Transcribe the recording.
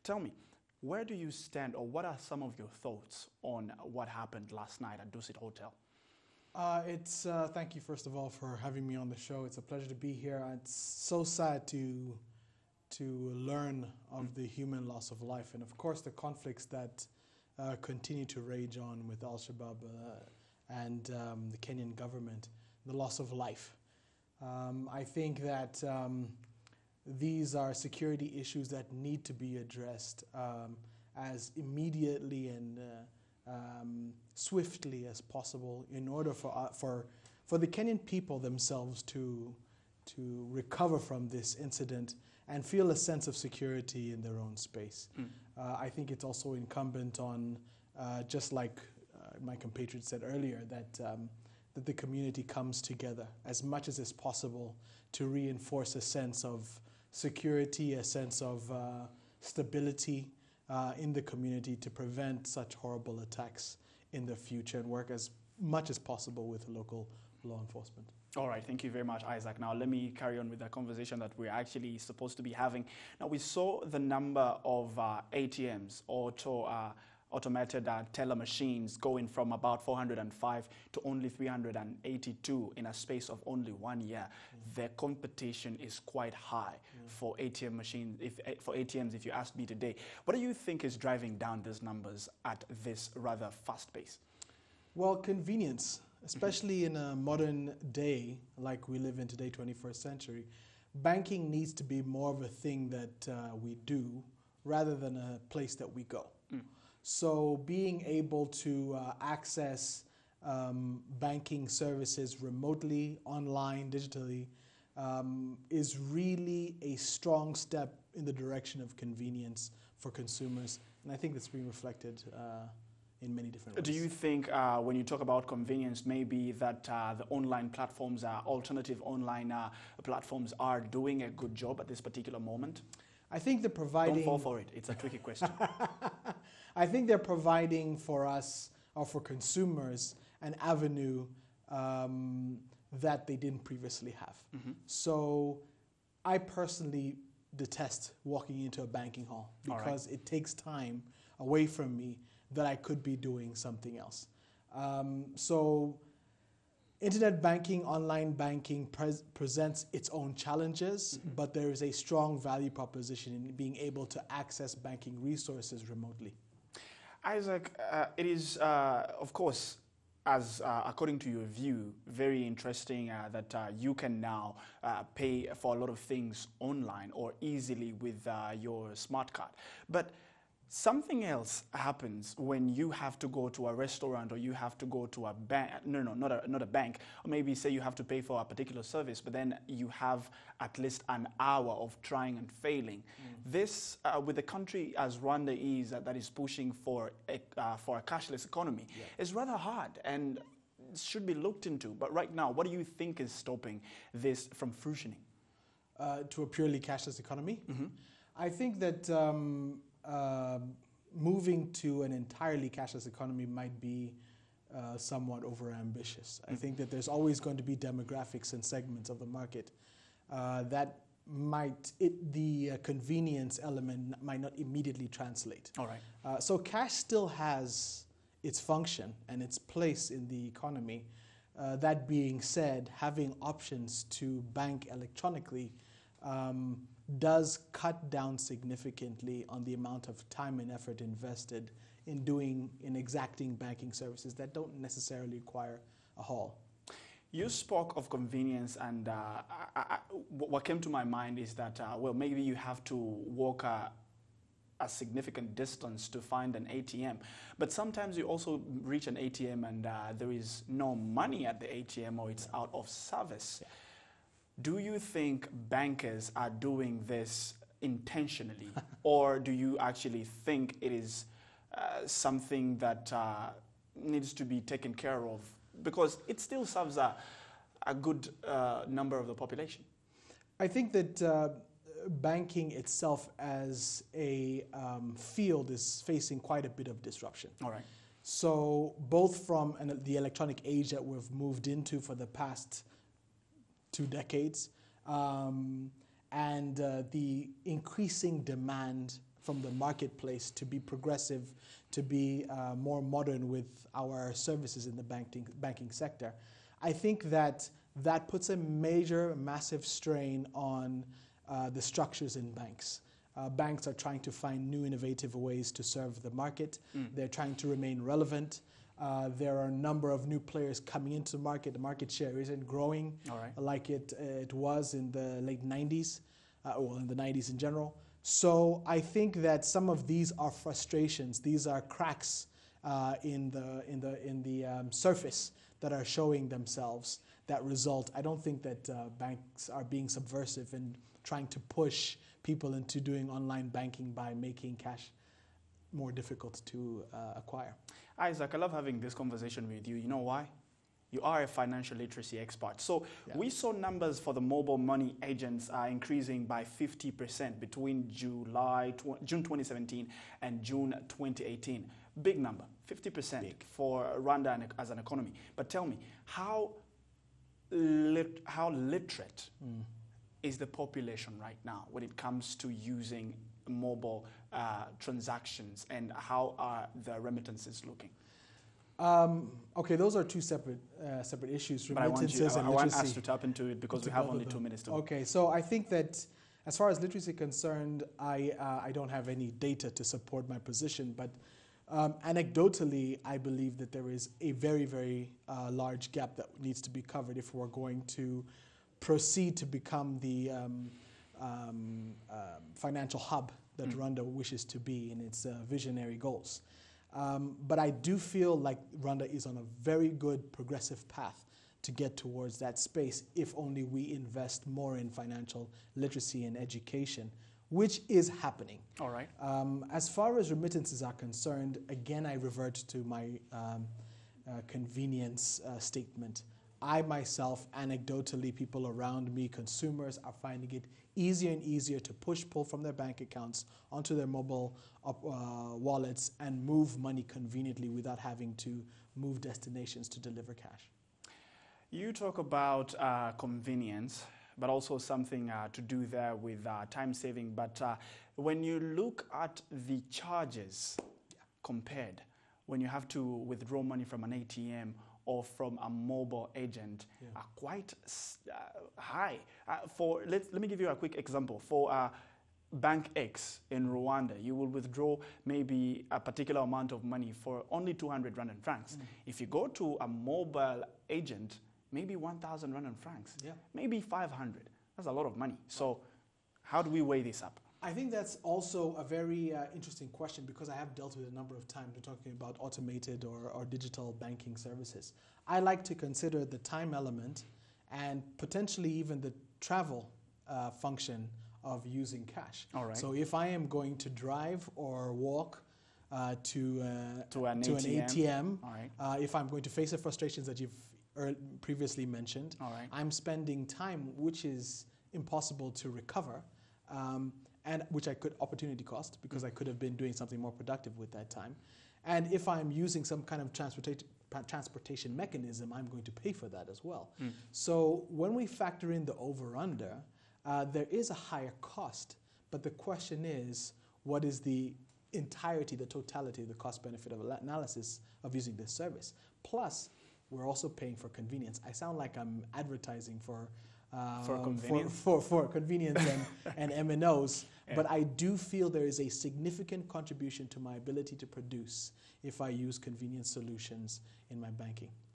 Tell me, where do you stand, or what are some of your thoughts on what happened last night at Dusit Hotel? Thank you, first of all, for having me on the show. It's a pleasure to be here. It's so sad to learn of the human loss of life, and of course the conflicts that continue to rage on with Al-Shabaab and the Kenyan government, the loss of life. I think that these are security issues that need to be addressed as immediately and swiftly as possible in order for the Kenyan people themselves to recover from this incident and feel a sense of security in their own space. I think it's also incumbent on, just like my compatriot said earlier, that the community comes together as much as is possible to reinforce a sense of security, a sense of stability in the community to prevent such horrible attacks in the future, and work as much as possible with local law enforcement. All right, thank you very much, Isaac. Now, let me carry on with the conversation that we're actually supposed to be having. Now, we saw the number of ATMs, automated teller machines, going from about 405 to only 382 in a space of only 1 year. The competition is quite high for ATM machines, for ATMs, if you ask me today. What do you think is driving down these numbers at this rather fast pace? Well, convenience, especially in a modern day like we live in today, 21st century. Banking needs to be more of a thing that we do rather than a place that we go. So being able to access banking services remotely, online, digitally, is really a strong step in the direction of convenience for consumers. And I think that's being reflected in many different ways. Do you think when you talk about convenience, maybe that the online platforms, alternative online platforms are doing a good job at this particular moment? I think they're providing... Don't fall for it. It's a tricky question. I think they're providing for us, or for consumers, an avenue that they didn't previously have. So I personally detest walking into a banking hall because it takes time away from me that I could be doing something else. So internet banking, online banking presents its own challenges, but there is a strong value proposition in being able to access banking resources remotely. Isaac, it is, of course, as according to your view, very interesting that you can now pay for a lot of things online or easily with your smart card. But something else happens when you have to go to a restaurant, or you have to go to a bank. No, not a bank. Or maybe say you have to pay for a particular service, but then you have at least an hour of trying and failing. This, with a country as Rwanda is, that is pushing for a cashless economy, is rather hard and should be looked into. But right now, what do you think is stopping this from fruitioning? To a purely cashless economy? I think that moving to an entirely cashless economy might be somewhat overambitious. I think that there's always going to be demographics and segments of the market that the convenience element might not immediately translate. All right. So cash still has its function and its place in the economy. That being said, having options to bank electronically does cut down significantly on the amount of time and effort invested in exacting banking services that don't necessarily require a hall. You spoke of convenience, and what came to my mind is that, well, maybe you have to walk a significant distance to find an ATM. But sometimes you also reach an ATM and there is no money at the ATM, or it's out of service. Do you think bankers are doing this intentionally, or do you actually think it is something that needs to be taken care of? Because it still serves a good number of the population. I think that banking itself as a field is facing quite a bit of disruption. All right. So both from the electronic age that we've moved into for the past 2 decades, and the increasing demand from the marketplace to be progressive, to be more modern with our services in the banking sector. I think that puts a massive strain on the structures in banks. Banks are trying to find new innovative ways to serve the market. They're trying to remain relevant. There are a number of new players coming into the market. The market share isn't growing like it was in the late 90s, in the 90s in general. So I think that some of these are frustrations. These are cracks in the surface that are showing themselves that result. I don't think that banks are being subversive and trying to push people into doing online banking by making cash more difficult to acquire. Isaac, I love having this conversation with you. You know why? You are a financial literacy expert. So we saw numbers for the mobile money agents increasing by 50% between June 2017 and June 2018. Big number, 50% for Rwanda as an economy. But tell me, how literate is the population right now when it comes to using mobile transactions, and how are the remittances looking? Okay, those are two separate issues. Remittances and literacy. I want us to tap into it because we have only 2 minutes to. Okay, so I think that as far as literacy is concerned, I don't have any data to support my position, but anecdotally, I believe that there is a very, very large gap that needs to be covered if we're going to proceed to become the financial hub that Rwanda wishes to be in its visionary goals. But I do feel like Rwanda is on a very good progressive path to get towards that space if only we invest more in financial literacy and education, which is happening. All right. As far as remittances are concerned, again, I revert to my convenience statement. I myself, anecdotally, people around me, consumers, are finding it easier and easier to pull from their bank accounts onto their mobile wallets and move money conveniently without having to move destinations to deliver cash. You talk about convenience, but also something to do there with time saving. But when you look at the charges compared, when you have to withdraw money from an ATM or from a mobile agent, are quite high. Let me give you a quick example. For Bank X in Rwanda, you will withdraw maybe a particular amount of money for only 200 Rwandan francs. If you go to a mobile agent, maybe 1,000 Rwandan francs, maybe 500. That's a lot of money. So how do we weigh this up? I think that's also a very interesting question, because I have dealt with it a number of times when talking about automated or digital banking services. I like to consider the time element and potentially even the travel function of using cash. All right. So if I am going to drive or walk to an ATM, all right. If I'm going to face the frustrations that you've previously mentioned, all right. I'm spending time which is impossible to recover. And which I could opportunity cost, because I could have been doing something more productive with that time. And if I'm using some kind of transportation mechanism, I'm going to pay for that as well. So when we factor in the over-under, there is a higher cost. But the question is, what is the entirety, the totality of the cost-benefit of analysis of using this service? Plus, we're also paying for convenience. I sound like I'm advertising for convenience and M&Os, but I do feel there is a significant contribution to my ability to produce if I use convenience solutions in my banking.